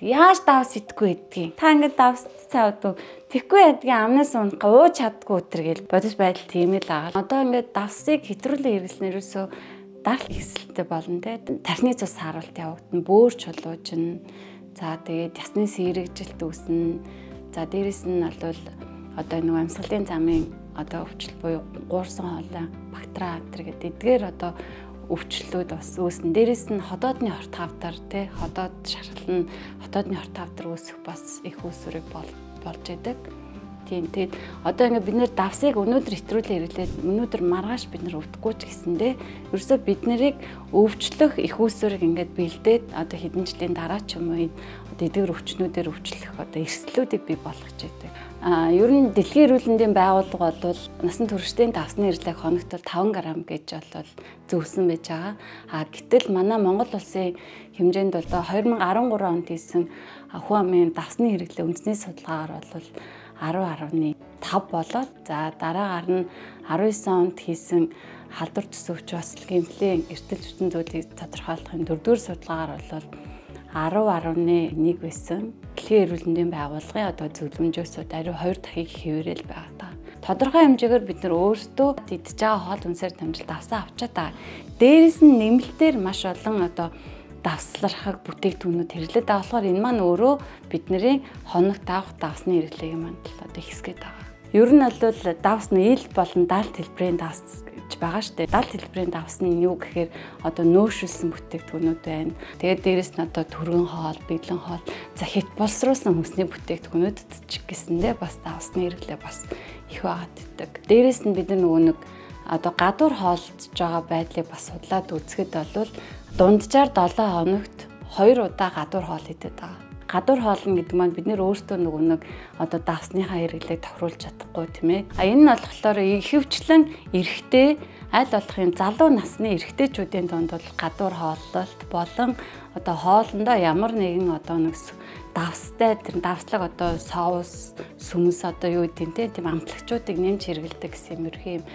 Яаж давс идэхгүй гэдгийг. Та ингээд давс цаа удаа тэггүй ядгийн амнаас унах ууж чаддгүй өтер гэл бодис байдал тийм л аа. Одоо ингээд давсыг хэтрүүлэн хэрэглэснээр юусоо дарал ихсэлтэй болно те. Тархины цус харуулт явагдана, бөөр чулуужна. За тэгээд ясны сэрэгжилт үүснэ. За дээрэс нь бол одоо нэг амьсгалын замын одоо өвчлөлт буюу гуурсан хоолой, бактери гэдэг эдгээр одоо өвчлөлтүүд бас үүснэ. Дээрэс нь ходоодны хорт хавдар тий ходоод шархална, ходоодны хорт хавдар үүсэх бас их үүсвэрийг болж идэг. Тийм тэгээд одоо ингээд бид нэр давсыг өнөөдөр хэтрүүлэн хэрэглээд өнөөдөр маргааш бид нар өвдөхгүй ч гэсэндээ ерөөсөө бид нарыг өвчлөх их үүсвэрийг ингээд бэлдээд одоо хэдэн жилийн дараа ч юм уу одоо эдгээр өвчнүүдээр өвчлөх одоо эрсдлүүдийг бий болгож идэг. Ер нь дэлхийн эрүүл мэндийн байгууллага бол насан туршидын давсны эрлэг хоногт 5 г гэж бол зөвсөн байж байгаа. Гэтэл манай Монгол улсын хэмжээнд бол 2013 онд хийсэн хүн амын давсны хэрэглээ үндэсний судалгаагаар бол 10.5 болоод за дараагаар нь 19 онд хийсэн халдвар төсөвч бас гэмтлийн эртэл зүйн зүйлийг тодорхойлохын 4-р судалгаагаар бол 10.1 байсан. Дэлхийн эрүүл мэндийн байгууллагын одоо зөвлөмжөөс ариу 2 дахин хэвээрэл байгаа. Тодорхой хэмжээгээр бид нар өөрсдөө идж байгаа хоол хүнсээр дамжуулт давсаа авчаад байгаа. Дээрээс нь нэмэлтээр маш олон одоо давслархаг бүтээгдэхүүнүүд хэрэглээд байгаа болохоор энэ маань өөрөө бидний хоногт авах давсны хэрэглээг маань одоо ихсгээд байгаа. Ер нь бол давс нь ил болон далд хэлбэрийн давс гэж байгаа шүү дээ. Далд хэлбэрийн давс нь юу гэхээр одоо нөөшөлсөн бүтээгдэхүүнүүд байна. Тэгээд дээрэс нь одоо түргэн хоол, бэглэн хоол, за хит боловсруулсан хүнсний бүтээгдэхүүнүүд ч гэсэндээ бас давсны хэрэглээ бас их байгаад идэг. Дээрэс нь бид нөгөө нэг одоо гадуур хоолцож байгаа байдлыг бас судлаад үзэхэд бол дунджаар 7 хоногт 2 удаа гадуур хоол идэт байгаа. Гадуур хоолно гэдэг маань бид нэр өөртөө нөгөө нэг одоо давсныхаа хэрэглээг тохируулж чадахгүй тийм ээ. Энэ нь болохоор ихэвчлэн эрэгтэй аль болохын залуу насны эрэгтэйчүүдийн дунд бол гадуур хооллолт болон одоо хоолндоо ямар нэгэн одоо нэг давстай тэр давслаг одоо соус, сүмс одоо юу гэдэг тийм амтлагчуудыг нэмж хэрэглэдэг гэсэн юмэрхий юм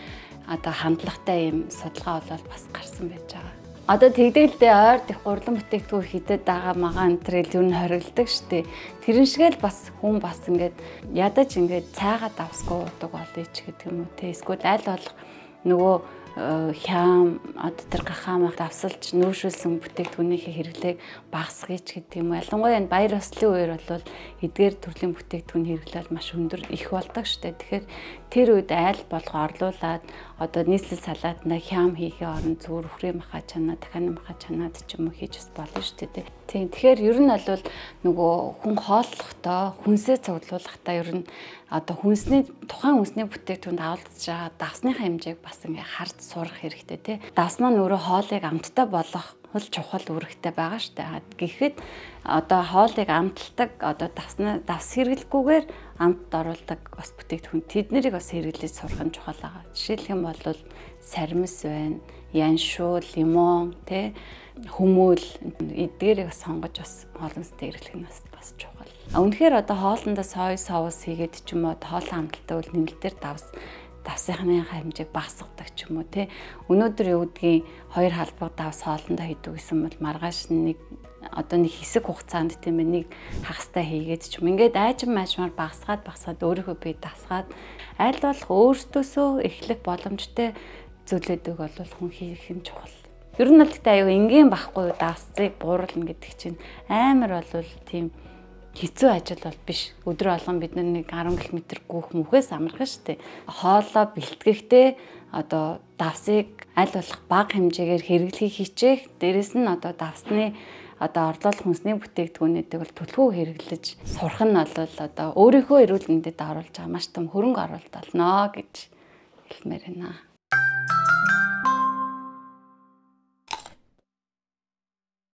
одоо хандлагатай юм судалгаа бол бас гарсан байж байгаа. Одоо тэгдэлдээ ойр дэх гурлан бүтээгдэхүүн хідэд байгаа магаан энтрэл юу н хоригддаг штэ. Тэрэн шигээл бас хүн бас ингээд ядаж ингээд цайгаа давсгүй удаг болъё ч гэдэг юм уу те. Эсвэл аль болох нөгөө хям одоо тэр гахаамаа давсалж нөөшүүлсэн бүтээгдэхүүнийхээ хэрэглээг багасгая ч гэдэг юм уу. Ялангуяа энэ баяр ёслолын үеэр бол эдгээр төрлийн бүтээгдэхүүн хэрэглэл маш өндөр их болдог штэ. Тэгэхээр тэр үед айл болох орлуулад одоо нийслэл салаатна хям хийхээ оронд зүгээр үхрийн маха чанаа, дахианы маха чанаад ч юм уу хийж бас болно штэ тий. Тэгэхээр ер нь бол нөгөө хүн хооллохдоо хүнсээ цуглуулахдаа ер нь одоо тухайн хүнсний бүтээгдэхүүнд авалдж байгаа давсныхаа хэмжээг бас ингээ харж сурах хэрэгтэй тий. Давс маань өөрөө хоолыг амттай болгох чухал үүрэгтэй байгаа штэ. Гэхдээ одоо хоолыг амталдаг одоо давс хэрэглэхгүйгээр амтд оруулдаг бас бүтээгдэхүүн тэднийг бас хэрэглэж сурах нь чухал байгаа. Жишээлх юм бол сармис байна, яншуул, лимон тий хүмүүл эдгээрийг сонгож бас хоолностой хэрэглэх нь бас чухал. Үнэхээр одоо хоолндоо сой соус хийгээд ч юм уу хоолын амталтай бол нэмэлтээр давсынхаа хэмжээг багасгадаг ч юм уу тий. Өнөөдөр юу гэдгийг 2 халбаг давс хоолндоо хийдэг гэсэн бол маргааш нэг хэсэг хугацаанд тийм ээ нэг хагастай хийгээд ч юм ингээд айжм маажмаар багасгаад өөрийнхөө бие дасгаад аль болох өөртөөсөө эхлэх боломжтой зүйлүүдийг бол хүн хийх нь чухал. Ер нь л гэдэг аюу энгийн байхгүй давсцыг бууруулна гэдэг чинь амар бол тийм хэцүү ажил бол биш. Өдөр болгон бид нэг 10 км гүйх мүхээс амархан штэ. Хоолоо бэлтгэхдээ одоо давсыг аль болох бага хэмжээгээр хэрэглэхийг хичээх. Дээрэс нь одоо давсны одоо орлуулах хүнсний бүтээгдэхүүнүүдийг бол түлхүү хэрэглэж сурах нь бол одоо өөрийнхөө эрүүл мэндэд оруулж байгаа маш том хөрөнгө оруулалт болно гэж хэлмээр байна.